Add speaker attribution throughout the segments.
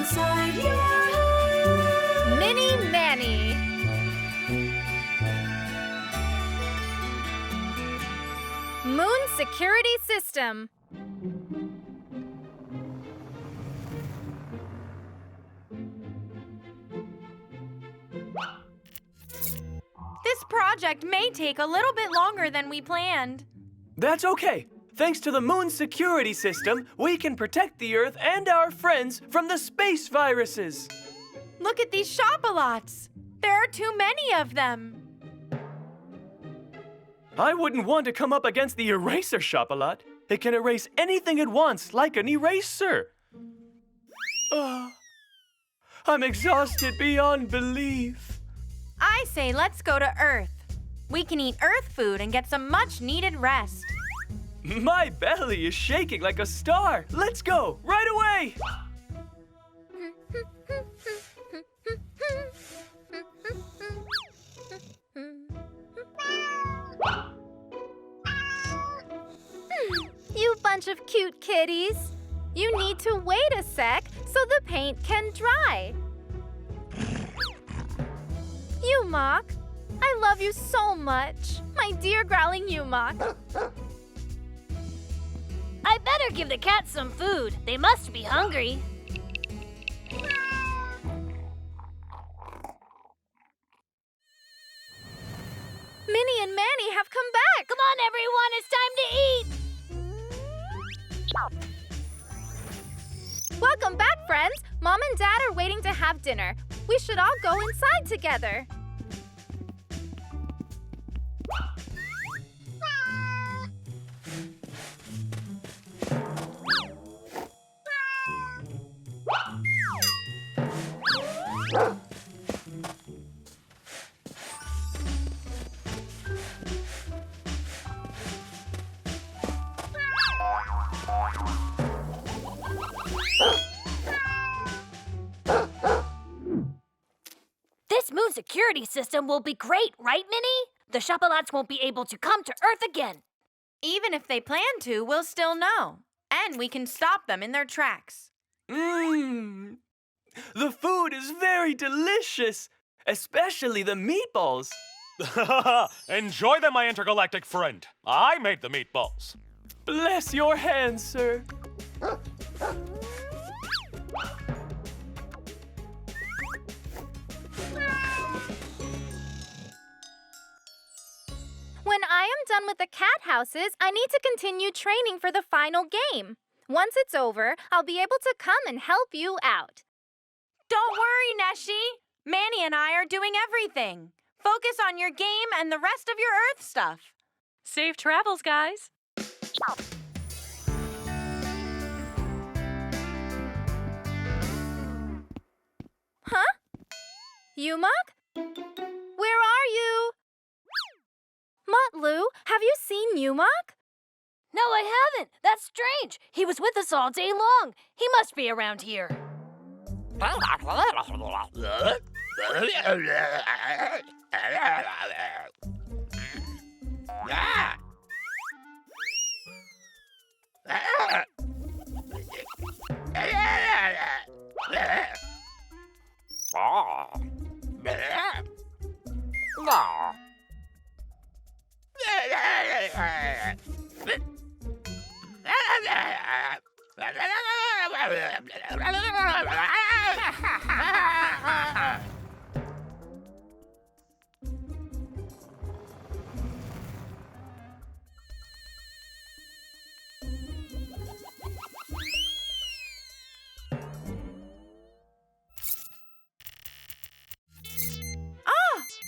Speaker 1: inside your head.
Speaker 2: Mini Manny. Moon Security System.
Speaker 3: This project may take a little bit longer than we planned.
Speaker 4: That's okay. Thanks to the Moon Security System, we can protect the Earth and our friends from the space viruses.
Speaker 3: Look at these shop-a-lots. There are too many of them.
Speaker 4: I wouldn't want to come up against the eraser shop-a-lot. It can erase anything it wants, like an eraser. I'm exhausted beyond belief.
Speaker 3: I say let's go to Earth. We can eat Earth food and get some much-needed rest.
Speaker 4: My belly is shaking like a star. Let's go, right away!
Speaker 2: You bunch of cute kitties. You need to wait a sec so the paint can dry. Umok, I love you so much. My dear growling Umok.
Speaker 5: I better give the cats some food. They must be hungry.
Speaker 2: Minnie and Manny have come back.
Speaker 5: Come on, everyone, it's time to eat.
Speaker 2: Welcome back, friends. Mom and Dad are waiting to have dinner. We should all go inside together.
Speaker 5: This Moon Security System will be great, right, Minnie? The shop-a-lots won't be able to come to Earth again.
Speaker 3: Even if they plan to, we'll still know. And we can stop them in their tracks.
Speaker 4: Mmm. The food is very delicious, especially the meatballs.
Speaker 6: Enjoy them, my intergalactic friend. I made the meatballs.
Speaker 4: Bless your hands, sir.
Speaker 2: When I am done with the cat houses, I need to continue training for the final game. Once it's over, I'll be able to come and help you out.
Speaker 3: Don't worry, Neşe. Manny and I are doing everything. Focus on your game and the rest of your Earth stuff.
Speaker 7: Safe travels, guys.
Speaker 2: Huh? Umok? Where are you? Mutlu, have you seen Umok?
Speaker 5: No, I haven't. That's strange. He was with us all day long. He must be around here.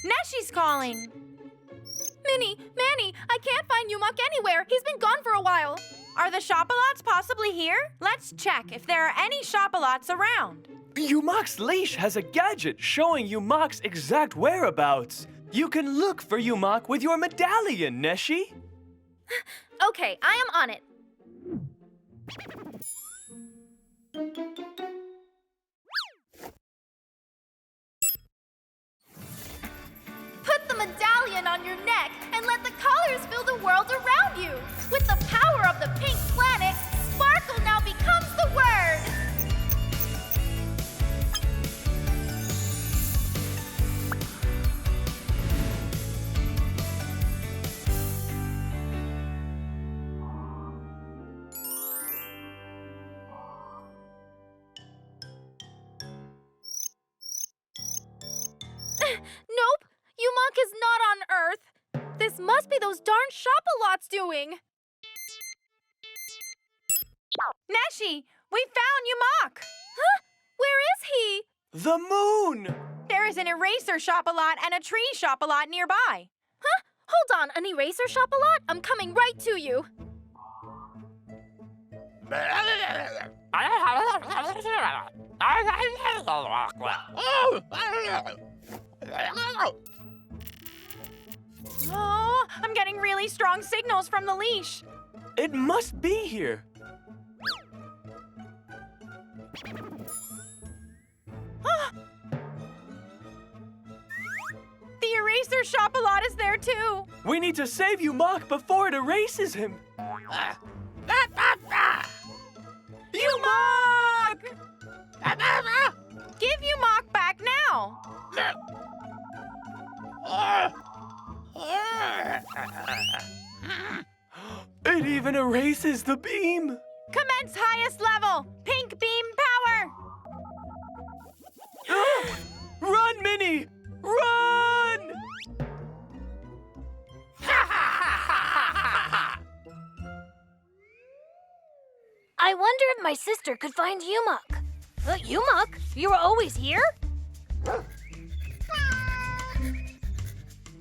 Speaker 3: Neşe's calling.
Speaker 2: Minnie, Manny, I can't find Umok anywhere. He's been gone for a while.
Speaker 3: Are the shop-a-lots possibly here? Let's check if there are any shop-a-lots around.
Speaker 4: Umok's leash has a gadget showing Umok's exact whereabouts. You can look for Umok with your medallion, Neşe.
Speaker 2: Okay, I am on it. Put the medallion on your neck and let the colors fill the world around you. With the power of the pink planet, sparkle now becomes the word. Earth. This must be those darn Shopalots doing.
Speaker 3: Neşe, we found Yumak!
Speaker 2: Huh? Where is he?
Speaker 4: The moon!
Speaker 3: There is an eraser shop-a-lot and a tree shop-a-lot nearby.
Speaker 2: Huh? Hold on, an eraser Shopalot? I'm coming right to you.
Speaker 3: Oh, I'm getting really strong signals from the leash.
Speaker 4: It must be here.
Speaker 3: The eraser shop-a-lot is there too.
Speaker 4: We need to save Yumak before it erases him. Yumak!
Speaker 3: Give Yumak back now.
Speaker 4: It even erases the beam.
Speaker 3: Commence highest level. Pink beam power.
Speaker 4: Run, Minnie! Run!
Speaker 5: I wonder if my sister could find Yumak. Yumak, you were always here?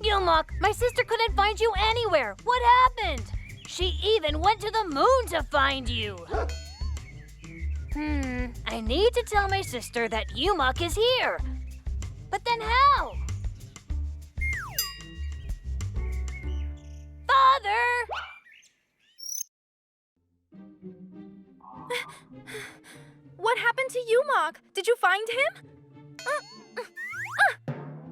Speaker 5: Yumak, my sister couldn't find you anywhere. What happened? She even went to the moon to find you. I need to tell my sister that Yumak is here. But then how? Father!
Speaker 2: What happened to Yumak? Did you find him?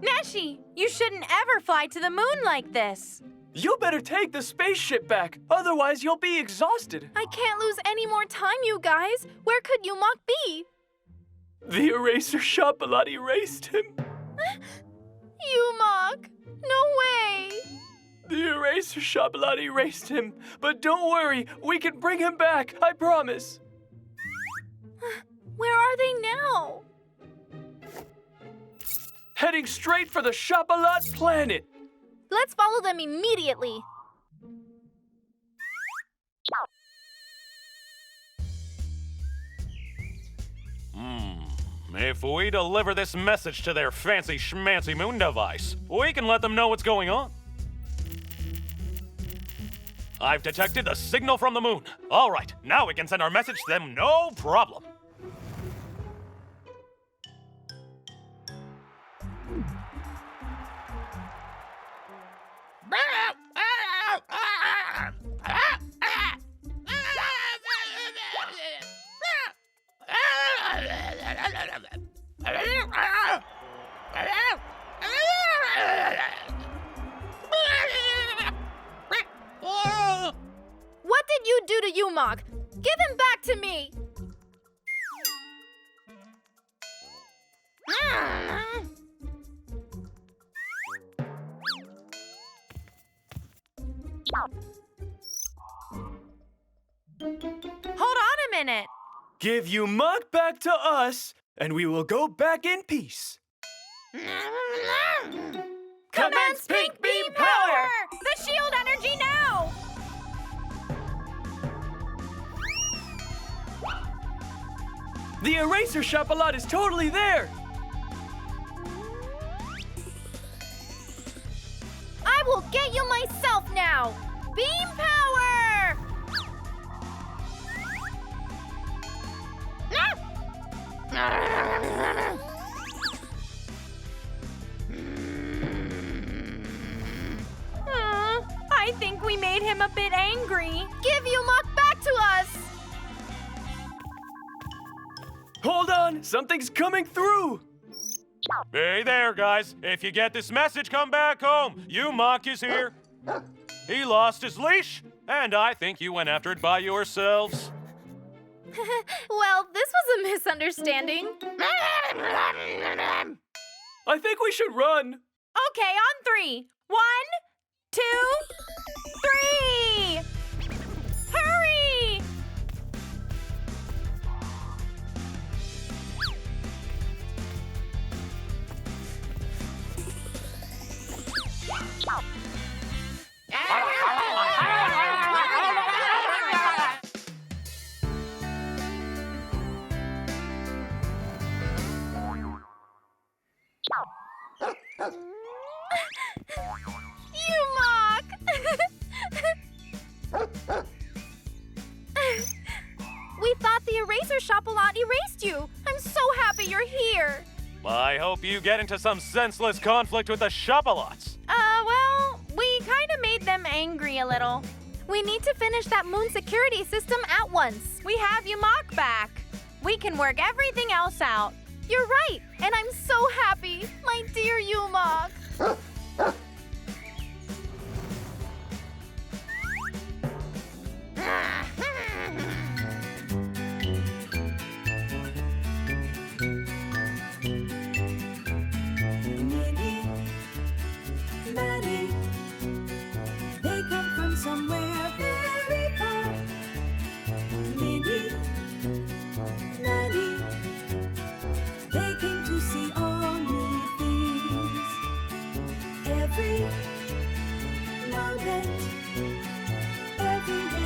Speaker 3: Neşe, you shouldn't ever fly to the moon like this.
Speaker 4: You better take the spaceship back, otherwise you'll be exhausted.
Speaker 2: I can't lose any more time, you guys. Where could Yumak be?
Speaker 4: The eraser shop-a-lot erased him.
Speaker 2: Yumak! No way!
Speaker 4: The eraser shop-a-lot erased him. But don't worry, we can bring him back, I promise.
Speaker 2: Where are they now?
Speaker 4: Heading straight for the Shop-a-Lot planet.
Speaker 2: Let's follow them immediately.
Speaker 6: If we deliver this message to their fancy schmancy moon device, we can let them know what's going on. I've detected the signal from the moon. All right, now we can send our message to them, no problem.
Speaker 2: What did you do to Yumak? Give him back to me!
Speaker 3: Hold on a minute.
Speaker 4: Give Yumak back to us, and we will go back in peace. Commence pink beam power!
Speaker 3: The shield energy now!
Speaker 4: The eraser shop-a-lot is totally there.
Speaker 2: I will get you myself now! Beam power!
Speaker 3: I think we made him a bit angry.
Speaker 2: Give Yumak back to us!
Speaker 4: Hold on, something's coming through.
Speaker 6: Hey there, guys. If you get this message, come back home. Yumak is here. He lost his leash, and I think you went after it by yourselves.
Speaker 2: Well, this was a misunderstanding.
Speaker 4: I think we should run.
Speaker 3: Okay, on 3. 1, 2, 3! Hurry!
Speaker 2: you. I'm so happy you're here.
Speaker 6: I hope you get into some senseless conflict with the Shopalots.
Speaker 3: Well, we kind of made them angry a little.
Speaker 2: We need to finish that moon security system at once.
Speaker 3: We have you mock back. We can work everything else out.
Speaker 2: You're right, and I'm so happy, my dear Yumok.
Speaker 1: Minnie, Maddie, they come from somewhere very far. Minnie, Maddie, they came to see all new things. Every moment, every day.